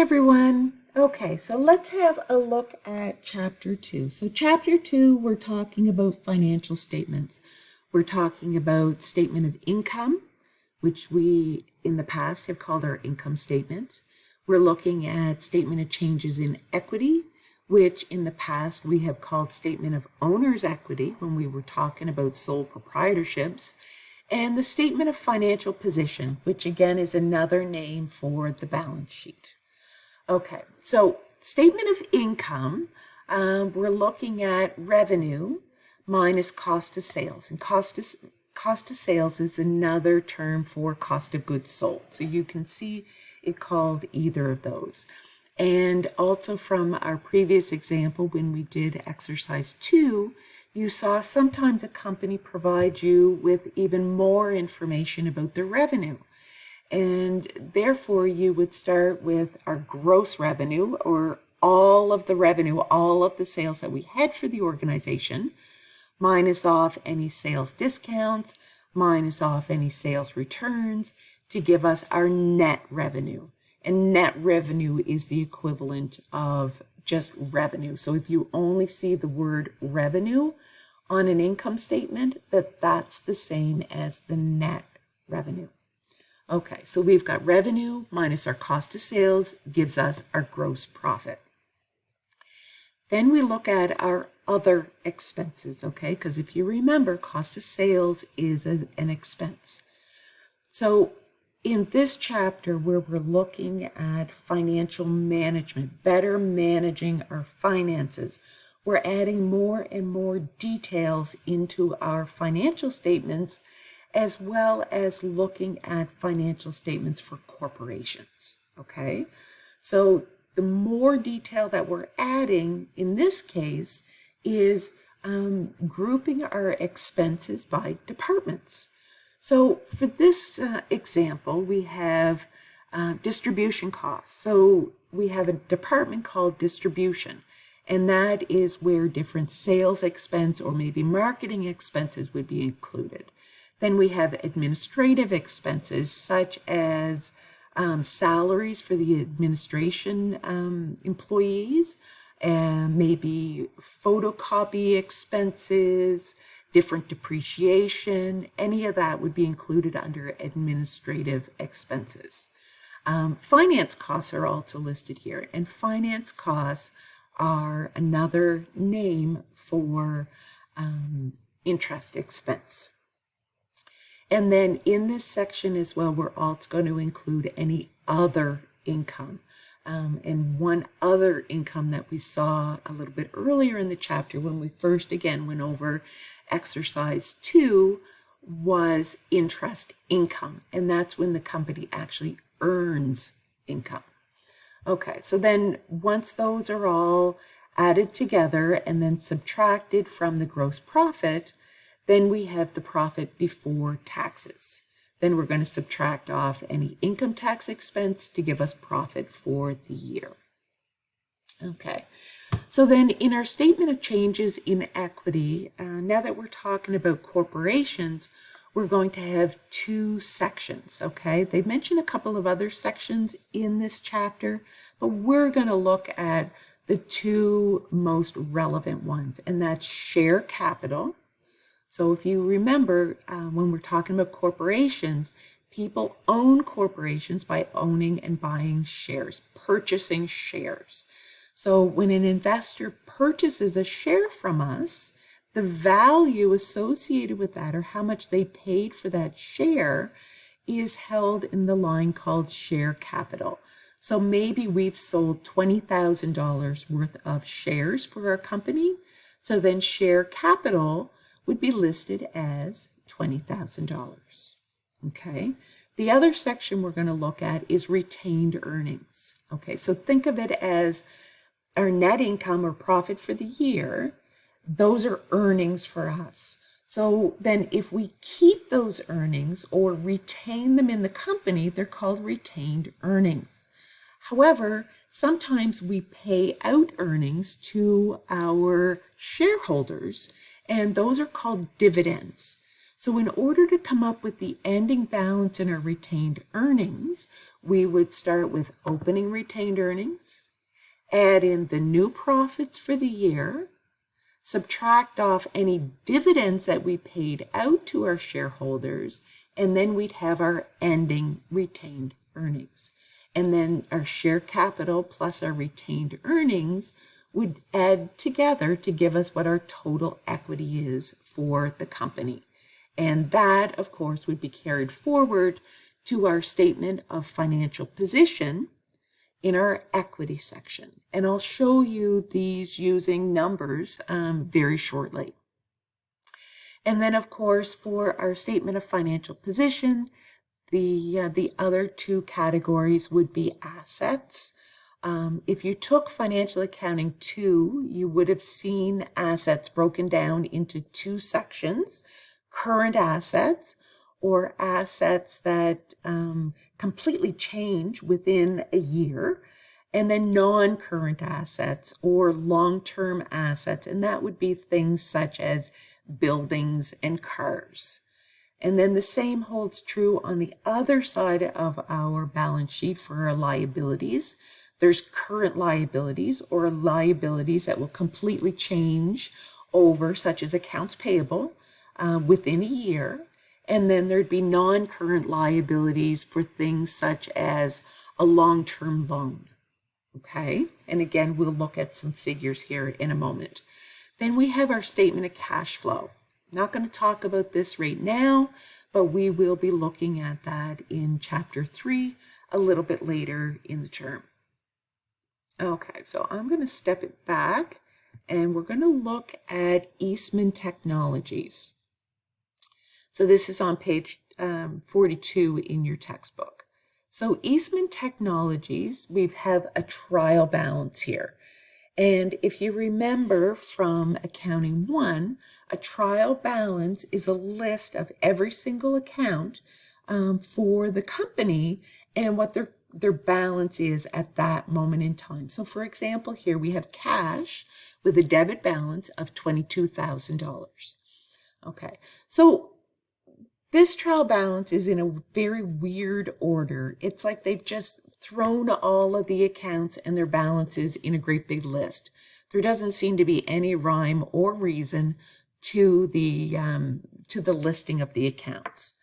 everyone. Okay, so let's have a look at Chapter 2. So Chapter 2, we're talking about financial statements. We're talking about statement of income, which we in the past have called our income statement. We're looking at statement of changes in equity, which in the past we have called statement of owner's equity when we were talking about sole proprietorships, and the statement of financial position, which again is another name for the balance sheet. Okay, so statement of income, we're looking at revenue minus cost of sales. And cost of sales is another term for cost of goods sold. So you can see it called either of those. And also from our previous example, when we did exercise 2, you saw sometimes a company provides you with even more information about their revenue. And therefore, you would start with our gross revenue, or all of the revenue, all of the sales that we had for the organization, minus off any sales discounts, minus off any sales returns, to give us our net revenue. And net revenue is the equivalent of just revenue. So if you only see the word revenue on an income statement, that's the same as the net revenue. Okay, so we've got revenue minus our cost of sales gives us our gross profit. Then we look at our other expenses, okay? Because if you remember, cost of sales is an expense. So in this chapter where we're looking at financial management, better managing our finances, we're adding more and more details into our financial statements, as well as looking at financial statements for corporations, okay? So the more detail that we're adding in this case is grouping our expenses by departments. So for this example, we have distribution costs. So we have a department called distribution, and that is where different sales expense or maybe marketing expenses would be included. Then we have administrative expenses such as salaries for the administration employees, and maybe photocopy expenses, different depreciation, any of that would be included under administrative expenses. Finance costs are also listed here, and finance costs are another name for interest expense. And then in this section as well, we're also going to include any other income. And one other income that we saw a little bit earlier in the chapter when we first again went over exercise 2 was interest income. And that's when the company actually earns income. Okay, so then once those are all added together and then subtracted from the gross profit, then we have the profit before taxes. Then we're going to subtract off any income tax expense to give us profit for the year. Okay, so then in our statement of changes in equity, now that we're talking about corporations, we're going to have 2 sections, okay? They mention a couple of other sections in this chapter, but we're going to look at the 2 most relevant ones, and that's share capital. So if you remember, when we're talking about corporations, people own corporations by owning and buying shares, purchasing shares. So when an investor purchases a share from us, the value associated with that, or how much they paid for that share, is held in the line called share capital. So maybe we've sold $20,000 worth of shares for our company. So then share capital would be listed as $20,000. Okay. The other section we're going to look at is retained earnings. Okay, so think of it as our net income or profit for the year. Those are earnings for us. So then if we keep those earnings or retain them in the company, they're called retained earnings. However, sometimes we pay out earnings to our shareholders, and those are called dividends. So in order to come up with the ending balance in our retained earnings, we would start with opening retained earnings, add in the new profits for the year, subtract off any dividends that we paid out to our shareholders, and then we'd have our ending retained earnings. And then our share capital plus our retained earnings would add together to give us what our total equity is for the company. And that, of course, would be carried forward to our statement of financial position in our equity section. And I'll show you these using numbers very shortly. And then, of course, for our statement of financial position, the other two categories would be assets. If you took Financial Accounting 2, you would have seen assets broken down into two sections: current assets, or assets that completely change within a year, and then non-current assets or long-term assets, and that would be things such as buildings and cars. And then the same holds true on the other side of our balance sheet for our liabilities. There's current liabilities, or liabilities that will completely change over, such as accounts payable, within a year. And then there'd be non-current liabilities for things such as a long-term loan. Okay, and again, we'll look at some figures here in a moment. Then we have our statement of cash flow. Not going to talk about this right now, but we will be looking at that in chapter 3 a little bit later in the term. Okay, so I'm going to step it back and we're going to look at Eastman Technologies. So this is on page 42 in your textbook. So Eastman Technologies, we have a trial balance here. And if you remember from Accounting 1, a trial balance is a list of every single account for the company and what their balance is at that moment in time. So for example, here we have cash with a debit balance of $22,000. Okay, so this trial balance is in a very weird order. It's like they've just thrown all of the accounts and their balances in a great big list. There doesn't seem to be any rhyme or reason to the listing of the accounts.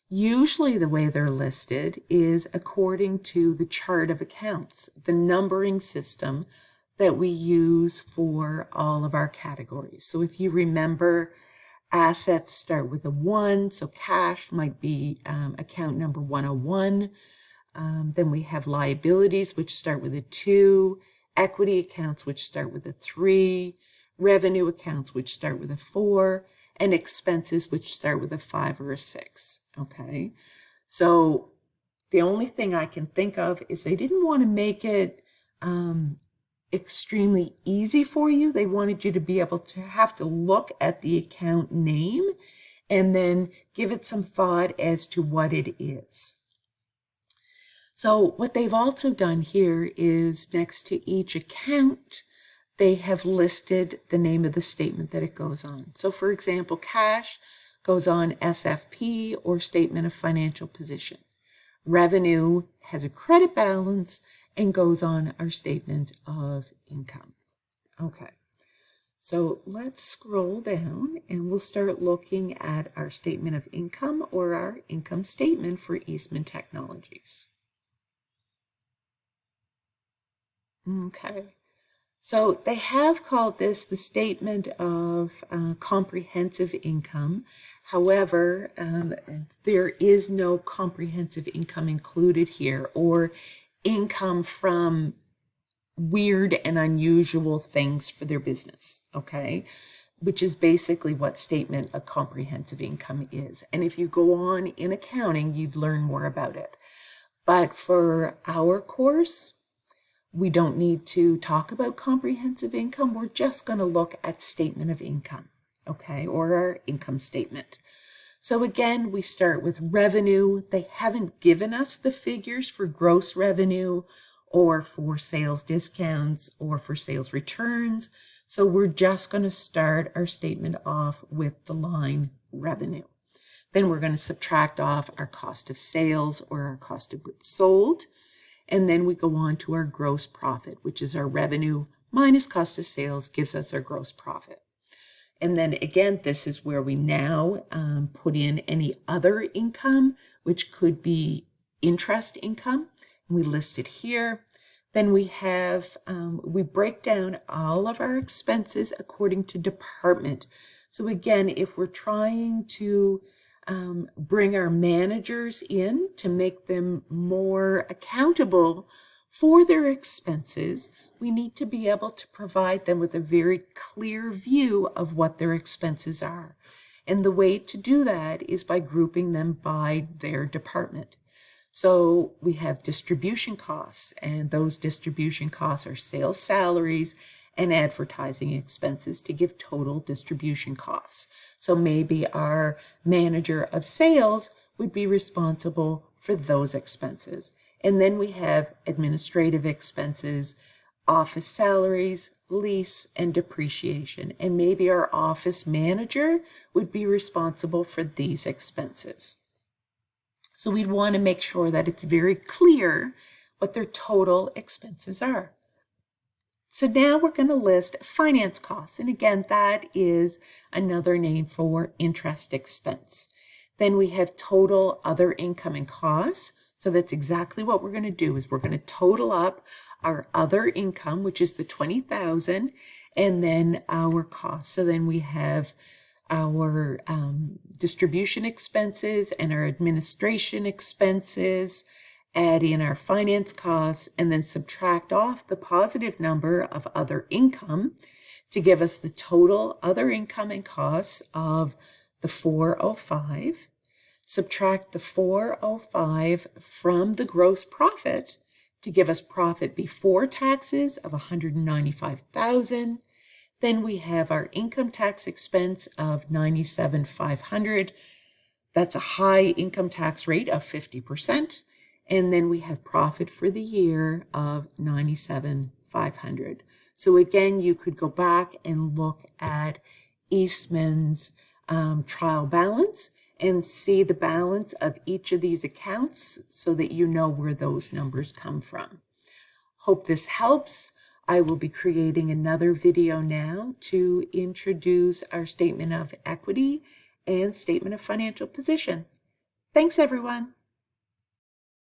Usually the way they're listed is according to the chart of accounts, the numbering system that we use for all of our categories. So if you remember, assets start with a 1, so cash might be account number 101. Then we have liabilities, which start with a 2, equity accounts, which start with a 3, revenue accounts, which start with a 4, and expenses, which start with a 5 or a 6. Okay, so the only thing I can think of is they didn't want to make it extremely easy for you. They wanted you to be able to have to look at the account name and then give it some thought as to what it is. So what they've also done here is next to each account, they have listed the name of the statement that it goes on. So for example, cash goes on SFP, or statement of financial position. Revenue has a credit balance and goes on our statement of income. Okay, so let's scroll down and we'll start looking at our statement of income, or our income statement for Eastman Technologies. Okay, so they have called this the statement of comprehensive income. However, there is no comprehensive income included here, or income from weird and unusual things for their business, okay? Which is basically what statement of comprehensive income is. And if you go on in accounting, you'd learn more about it. But for our course, we don't need to talk about comprehensive income. We're just going to look at statement of income, okay, or our income statement. So again, we start with revenue. They haven't given us the figures for gross revenue or for sales discounts or for sales returns. So we're just going to start our statement off with the line revenue. Then we're going to subtract off our cost of sales or our cost of goods sold. And then we go on to our gross profit, which is our revenue minus cost of sales gives us our gross profit. And then again, this is where we now put in any other income, which could be interest income. And we list it here. Then we have, we break down all of our expenses according to department. So again, if we're trying to bring our managers in to make them more accountable for their expenses, we need to be able to provide them with a very clear view of what their expenses are. And the way to do that is by grouping them by their department. So we have distribution costs, and those distribution costs are sales salaries and advertising expenses to give total distribution costs. So maybe our manager of sales would be responsible for those expenses. And then we have administrative expenses, office salaries, lease, and depreciation. And maybe our office manager would be responsible for these expenses. So we'd want to make sure that it's very clear what their total expenses are. So now we're going to list finance costs. And again, that is another name for interest expense. Then we have total other income and costs. So that's exactly what we're going to do is we're going to total up our other income, which is the $20,000, and then our costs. So then we have our distribution expenses and our administration expenses, add in our finance costs, and then subtract off the positive number of other income to give us the total other income and costs of the 405. Subtract the 405 from the gross profit to give us profit before taxes of $195,000. Then we have our income tax expense of $97,500. That's a high income tax rate of 50%. And then we have profit for the year of $97,500. So again, you could go back and look at Eastman's trial balance and see the balance of each of these accounts so that you know where those numbers come from. Hope this helps. I will be creating another video now to introduce our statement of equity and statement of financial position. Thanks, everyone.